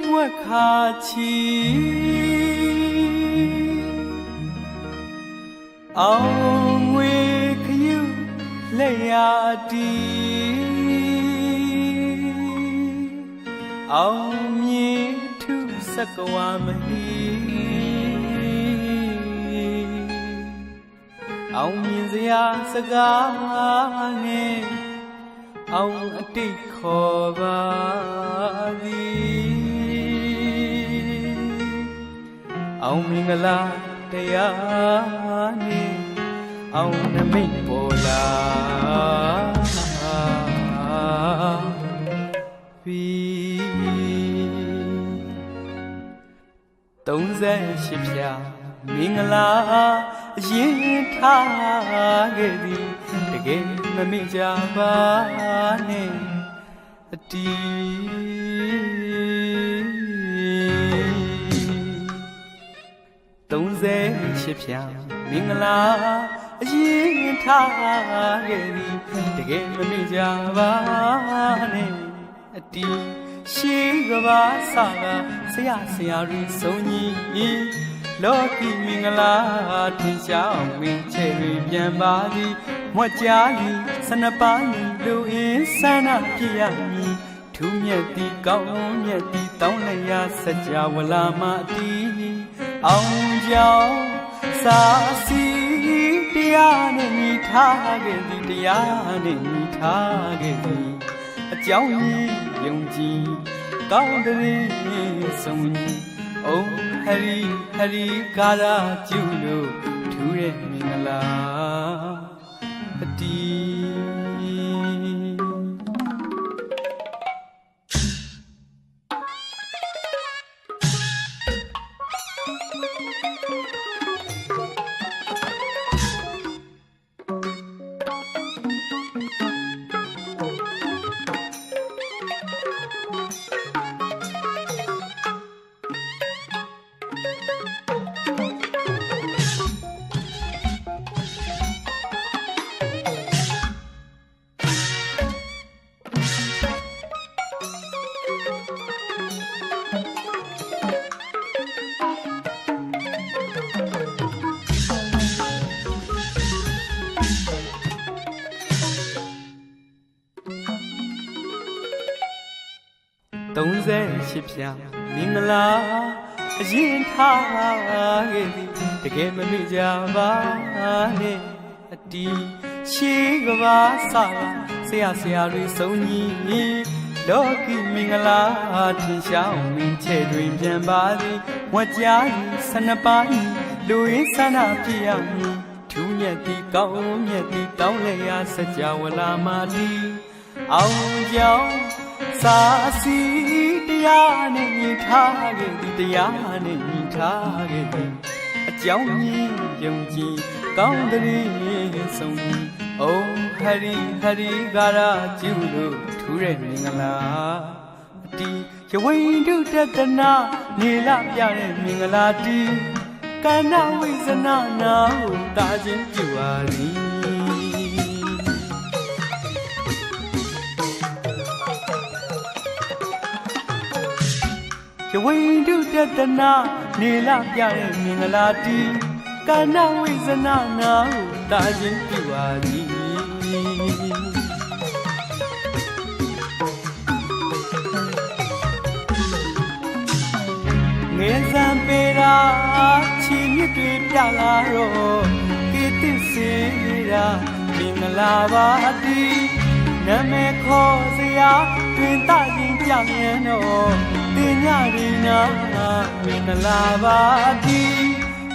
မွက်ခါချီအောင်ဝေခယူလက်ရတီအောင်မြင်ထုစကဝါမဟီအောင်မြင်စရာစကားနဲ့အောင်အတိတ်ခေါ်ပါသည်အောင်မင်္ဂလာတရားနဲ့အောင်နမိတ်ပေါ်လာပြီ38ဖြာမင်္ဂလာရင်ထားခဲ့သည်တကယ်မမေ့ကြပါနဲ့အတီ38ဖြာမင်္ဂလာရင်ထားခဲ့သည်တကယ်မမေ့ကြပါနဲ့အတီရှိကဘာစာကဆရာရီစုံကြီးလောကီမင်္ဂလာထင်ရှားဝင်းချဲတွေပြန်ပါသည်မွက်ကြားလီ12ပါးညီလူအင်းဆန္ဒပြရမည်ထူးမြတ်သည်ကောင်းမြတ်သည်တောင်းလျာစကြဝဠာမအတီးအောင်ကြောင့်စာစီတရားနဲ့ညီထားခဲ့သည်တရားနဲ့ညီထားခဲ့သည်အကြောင်းကြီးယုံကြည်ကောင်းတဲ့ဆုံးအိုဟရီကာရာကျူလို့ထူးတဲ့မင်္ဂလာအတီ38ဖြာမင်္ဂလာအရင်ထားခဲ့သည်တကယ်မမေ့ကြပါနဲ့အတီရှိကဘာစာဆရာတွေစုံကြီးလောကီမင်္ဂလာထင်ရှားဝင်းချဲတွင်ပြန်ပါသည်ဝတ်ကြား12ပါးလူရင်းဆန္ဒပြရမည်ထူးမြတ်သည်ကောင်းမြတ်သည်တောင်းလျာစကြဝဠာမတီအောင်ကြောင့်စာစီတရားနဲ့ညီထားခဲ့သည်တရားနဲ့ညီထားခဲ့သည်အကြောင်းကြီးယုံကြည်ကောင်းတဲ့ဆုံးအိုဟရီကာရာကျူလို့ထူးတဲ့မင်္ဂလာအတီရဝိန္ဒုတတနာနေလပြတဲ့မင်္ဂလာတီကန္နဝိဇနာနာဟုတာခြင်းပြုပါသည်ရဝိန္ဒုတတနာနေလပြတဲ့မင်္ဂလာတီကန္နဝိဇနာနာဟုတာခြင်းပြုပါသည်ငယ်စံပေရာချီမြစ်တွေပြလာတော့ကေတစ္စေရာမင်္ဂလာပါတီနာမည်ခေါ်စရာတွင်တရင်ကြမြန်တော့တင်ညရီနာမင်္ဂလာပါတီ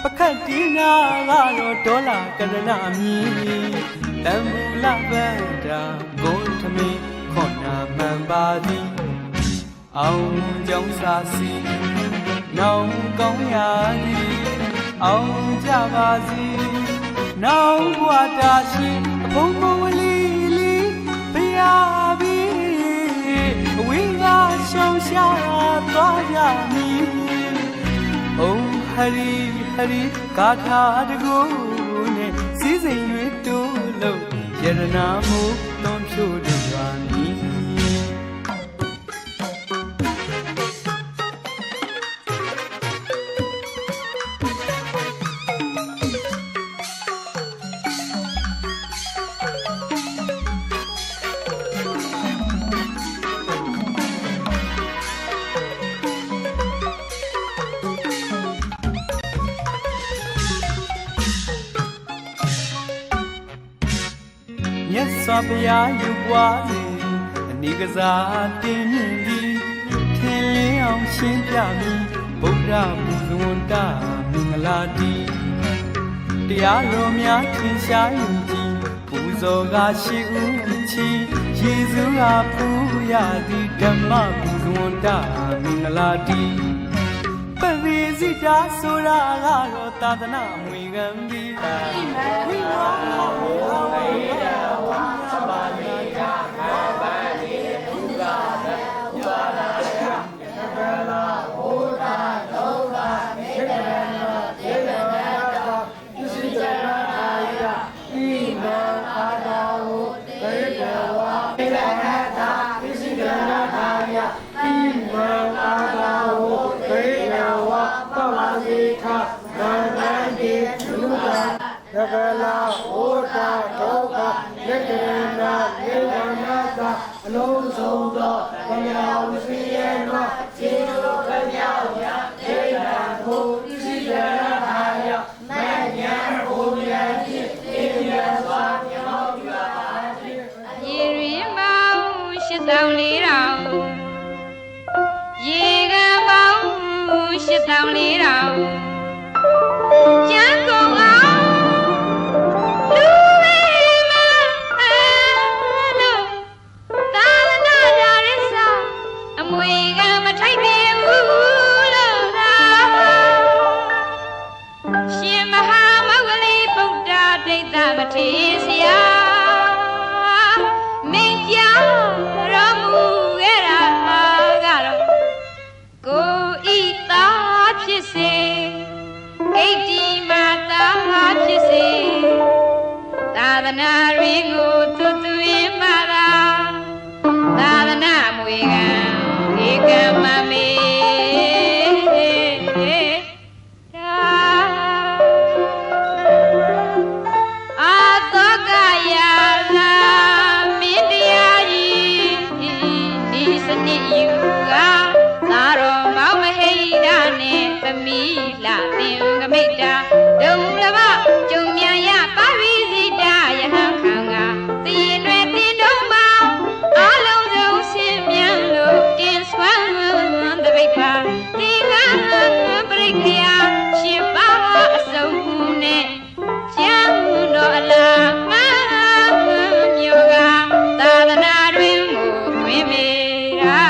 ပခတ်တီနာကတော့ဒေါ်လာကရဏမီတံမူလဗန္တာဂုံထမင်းခေါနာမှန်ပါသည်အောင်ကြောင့်စာစီနောင်ကောင်းရာသည်အောင်ကြပါစီနောင်ဘဝတာရှိအဘုံဘဝလီပြာပြီအဝိငါရှောင်ရှားသွားကြမည်အိုဟရီကာထာတကူနဲ့စီးစိမ်၍တိုးလို့ယရနာမှုသွန်ဖြိုးတွေပါမည် မြတ်စွာဘုရားယူပွားလေအနိကစားတင်မြင့်ပြီးထင်လင်းအောင်ရှင်းပြပြီးဗုဒ္ဓဘုဇဝန္တမင်္ဂလာတီတရားတော်များထင်ရှားယုံကြည်ပူဇော်ကားရှိဦးချီယေရှုအားပူရသည်ဓမ္မဘုဇဝန္တမင်္ဂလာတီပရိစိတာဆိုတာကတော့သာသနာမွေခံပြီးဝိဝါဝိဝါဝိဝါသဘာဝိတာဘာဝတိဘုရားဘုရားလာသဗ္ဗလာဘုရားဒုက္ခမေတ္တာသေတနာတာသစ္စည်းတနာထာယဣမံအာတောဘိကဝါသေတနာတာသစ္စည်းတနာထာယဣမံအာတောဘိကဝါပဝတိခနန္တတိလူကသဗ္ဗလာဘုရားဒုက္ခမေတ္တာသေတနာတာအလုံးစုံသောဘုရားဝိစီယနာခြေတော်ခမြောက်ရာဒေနာကိုသစ္စည်းတနာထာယမဉ္ဇဉ်ဘုရားဖြင့်သေရစွာမြောက်ပြပါခြင်းရေရင်ပေါင်း8400ရေကပေါင်း8400ကျန်းကုန်အောင်လူဝေမလို့သာသနာ့ဓာရစအမွေကမထိုက်ပြေဘူးလို့သာရှင်မဟာမောဂလိဗုဒ္ဓဒိဋ္ဌမထေရဆရာမင်းကြောင့်တော်မူခဲ့တာကတော့ကိုဤသားဖြစ်စေဣတိမာသားဖြစ်စေသာသနာရင်းကိုသူသူရင်မှသာသာသနာမွေကံဧကမမေအာသောကယာလာမင်းတရားကြီးဒီစနစ်ယူကသာတော်မောင်မဟိဒနဲ့သမီးလာသင်္ကမိတ်တာဒုံလဘကျုံမြန်ရပါဝိဇိတာယဟန်ခံကသင်တွေတင်တော့မအားလုံးစုံရှင်းမြန်လို့တင်ဆွမ်းတပိတ်ပါသင်္ကပရိခယာရှင်ပါအစုံနဲ့ကျမ်းတော်အလားမမြို့ကသာသနာတွင်ကိုတွင်မေရာ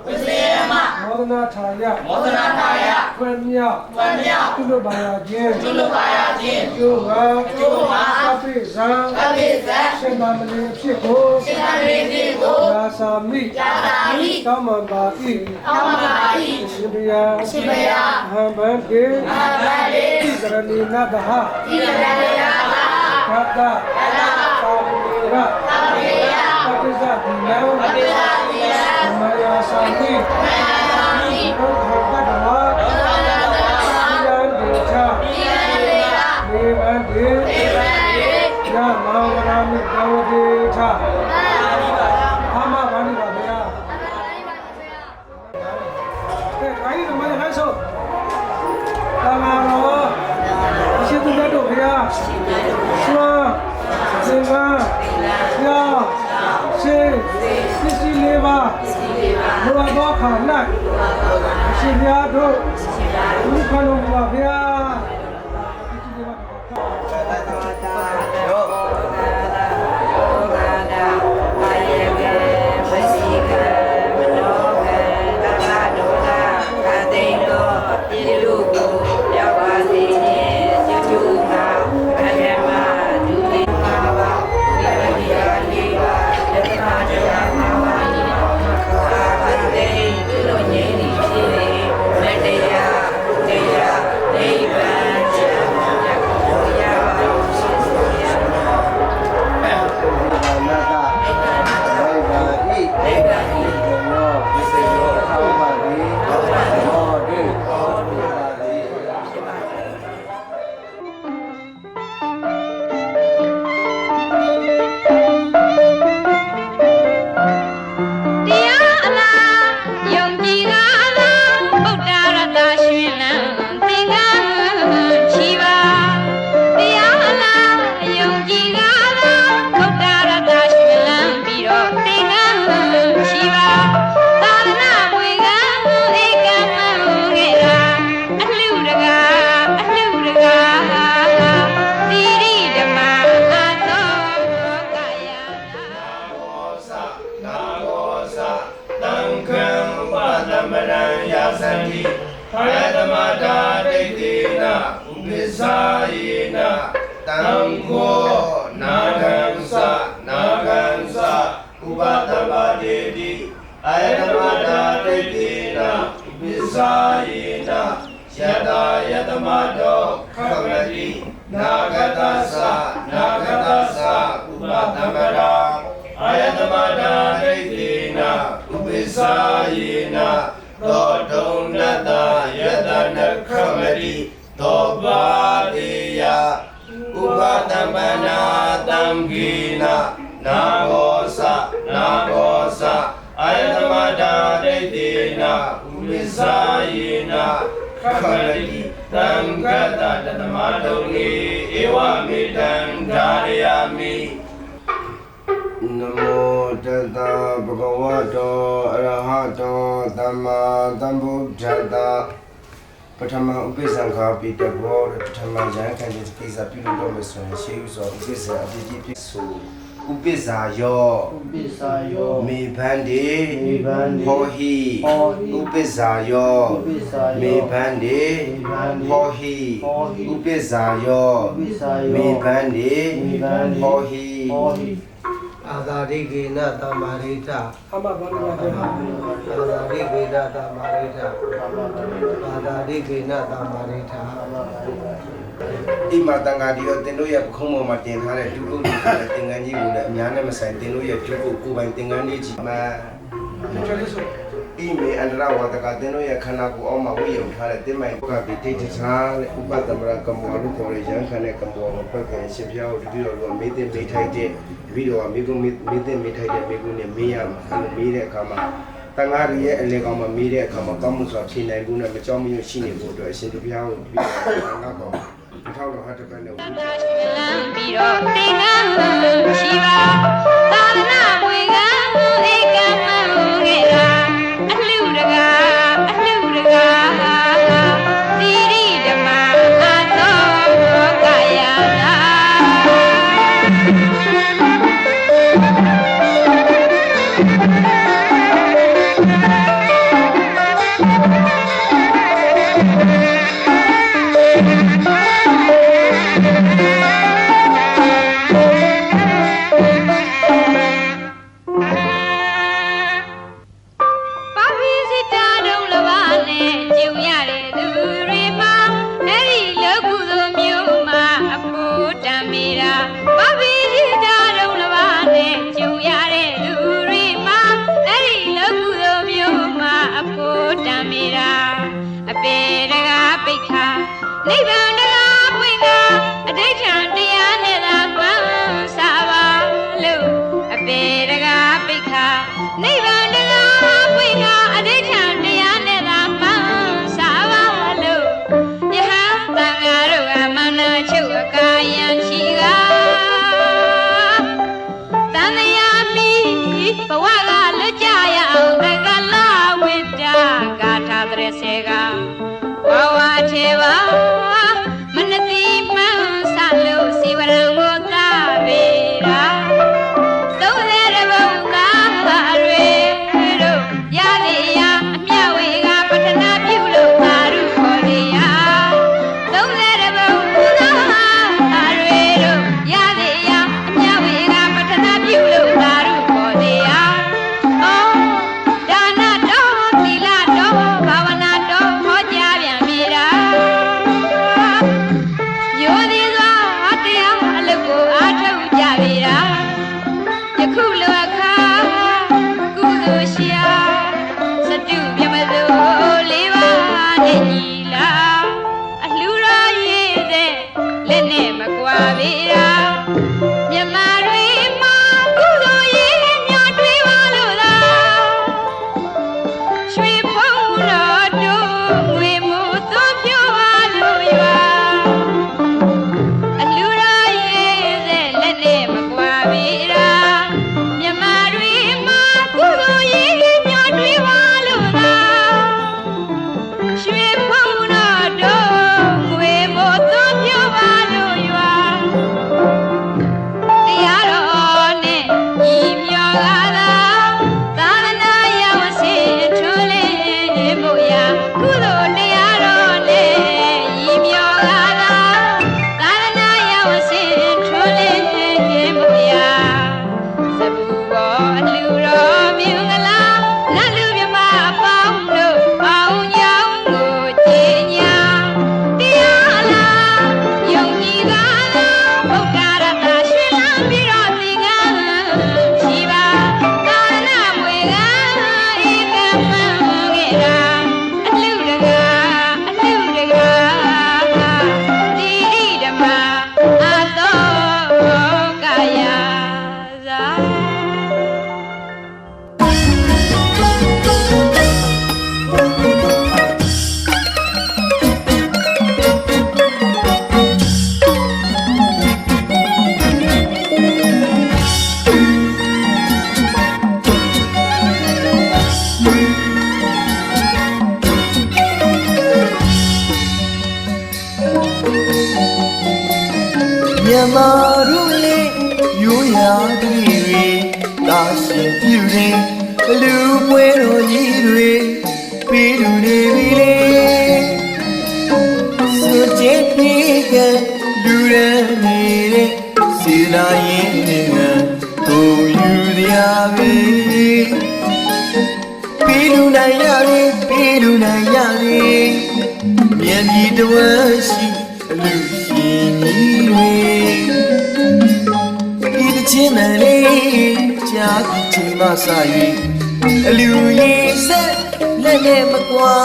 ဝိစီယမမောဒနာထာယခွင့်မြောက်ကုလဘာယာခြင်းကျိုးဝါသပိဇံရှင်မမလီဖြစ်ကိုရာသာမိကောင်းမှန်ပါ၏ရှင်ဗျာဟံဘန်ကေဣသရဏီနတဟဘတ်တာသာမေရပပိဇတိနံမယာသာမိဘုရားတဝါယံဒေချာဒေဝံဒေယမောဂရမိကဝဒေချာအာမဘာနိပါဗျာကဲခိုင်းတော့မလိုက်ဆိုတာလာရောရှိသူတို့ဗျာစွာစေဝါယာစေပစ္စည်းလေးပါဘုရားတော်ခါ၌ရှင်ဗျာတို့ဘုခလုံးပါဗျာတရား อุปิสายนะตังโกนาคังสะนาคังสะอุปตปะเดติอายตมะดาติตินะอุปิสายนะยะตายะตมะโตขมตินาคตัสสะนาคตัสสะอุปตปะดาอายตมะดาติตินะอุปิสายนะသောတုံနတယတနခမတိသောပါတိယဥပတမနာတံဂိနာနာဘောစနာဘောစအာယတမတာဒိဋ္ဌိနာဥပိ္စာယေနာခမတိတံကတတတမတုံေဧဝမေတံဓာရယမိနမောတတဗုဒ္ဓဝတ္တောအရဟတောသမ္မာသမ္ဗုဒ္ဓတ္တပထမဥပိ္ပဇံခာပိတဘောပထမယံခံတဲ့ကိစ္စပြုလို့တော့မဆိုရင်ရှေးဥစွာဥပိ္ပဇံအပြည့်ပြည့်ဆိုဥပိ္ပဇာယောမေဘန္တိဟောဟိဥပိ္ပဇာယောမေဘန္တိဟောဟိဥပိ္ပဇာယောမေဘန္တိဟောဟိအာသာရိကေနတမ္မာရိထ အမဘာလို့လဲ အာသာရိကေနတမ္မာရိထအာသာရိကေနတမ္မာရိထ အိမတန်ဃာဒီရောတင်တို့ရဲ့ပခုံးပေါ်မှာတင်ထားတဲ့ဒုက္ခတွေတဲ့သင်္ကန်းကြီးကိုလည်းအများနဲ့မဆိုင်တင်တို့ရဲ့ဒုက္ခကိုယ်ပိုင်သင်္ကန်းလေးကြီးမှာ ဒီချလေးဆို အိမေအန္တရဝတကတင်တို့ရဲ့ခန္ဓာကိုယ်အောက်မှာဝိယုံထားတဲ့တင်မိုင်ကပိဋိဋ္ဌာတဲ့ဥပတ္တမရကမောလို့ခေါ်တဲ့ရန်ခံတဲ့ကမောကိုဖက်ကန်ရှင်ပြားကိုတတိတော်ကမေးတဲ့မေးထိုက်တဲ့ပြီးတော့မိကုမေးတဲ့မေးထိုက်တဲ့မိကုနဲ့မေးရမှာအဲ့လိုမေးတဲ့အခါမှာတန်ဃာရီရဲ့အလေကောင်မှာမေးတဲ့အခါမှာကောင်းမှုစွာဖြေနိုင်ဖို့နဲ့မကြောက်မရွံ့ရှိနေဖို့အတွက်အရှင်တပြားကိုပြီးတော့ငါကောင်ထောက်တော်ဟတ်တဲ့နဲ့ဝိသ ပြီးတော့သင်္ကန်းရှိပါသာသနာ့ဝေကံဧကမံခဲ့တာအလှူတကာသီရိဓမ္မအသောကာယနာ နိဗ္ဗာန်တရားပွင့်တာအဋ္ဌံတရားနဲ့သာမှန်စားပါလို့အပေတကားပိခာနိဗ္ဗာန်တရားပွင့်တာအဋ္ဌံတရားနဲ့သာမှန်စားပါလို့ယဟန်တန်ဃာတို့ကမနာချုပ်အကာယံရှိကတန်မြာမိဘဝကလွတ်ကြရအောင်တကလာဝိတ္တကာထာတရစေကဝဝထေဝမနတိမံဆလို့စီဝရံကိုသာဝေရာသုံးရ မြန်မာတို့ရဲ့ရိုးရာကလေးတွေတာရှင်ပြုတဲ့လူပွဲတော်ကြီးတွေပြည်သူနေပြီလေစွန့်ကြဲပြီးကလူရန်နေတဲ့စေနာရင်တွေကသူယူတရားပဲပြည်လူနိုင်ရတယ်ပြည်လူနိုင်ရတယ်မြတ်ကြီးတဝမ်းရှိအလူရှင်ကြီးတွေဒီတချင်းမလေးကြာချိန်မှစ၍အလူရင်ဆက်လက်နဲ့မကွာ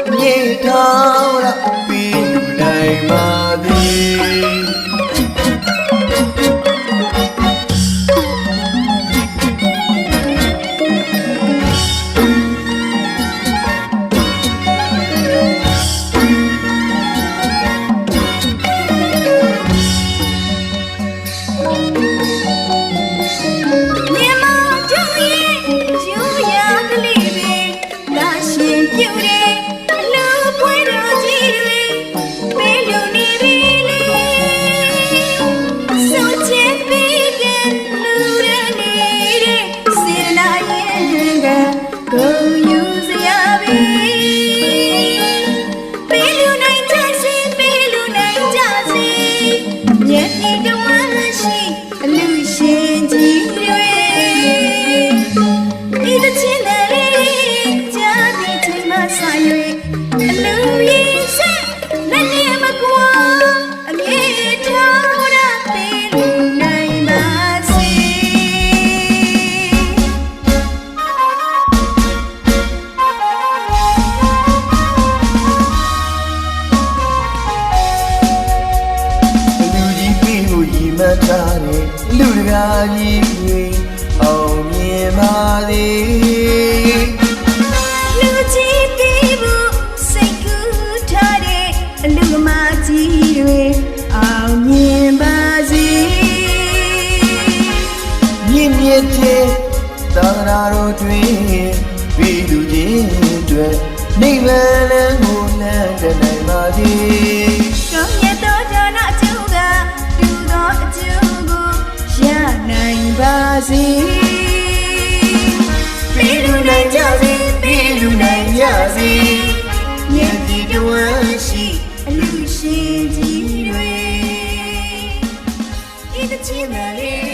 အမြင့်ထောင်းလာပြည်လူနိုင်ပါသည်လူတကာကြီးအောင်မြင်ပါသည်လူကြီးပြည်ဘူးစိတ်ကူးထားတဲ့အလူမကြီးတွေအောင်မြင်ပါစေမြင့်မြတ်တဲ့သာသနာတော်တွင်ပြည်သူချင်းတွေနိဗ္ဗာန်လမ်းကိုလမ်းတနိုင်ပါစေကောင်းမြတ်သောဒါနအကျိုးကပြုသောအကျိုးရနိုင်ပါစေပြည်လူနိုင်ကြစေပြည်လူနိုင်ကြစေမြတ်ကြီးတဝမ်းရှိအလူရှင်ကြီးတွေဤတချင်းမလေး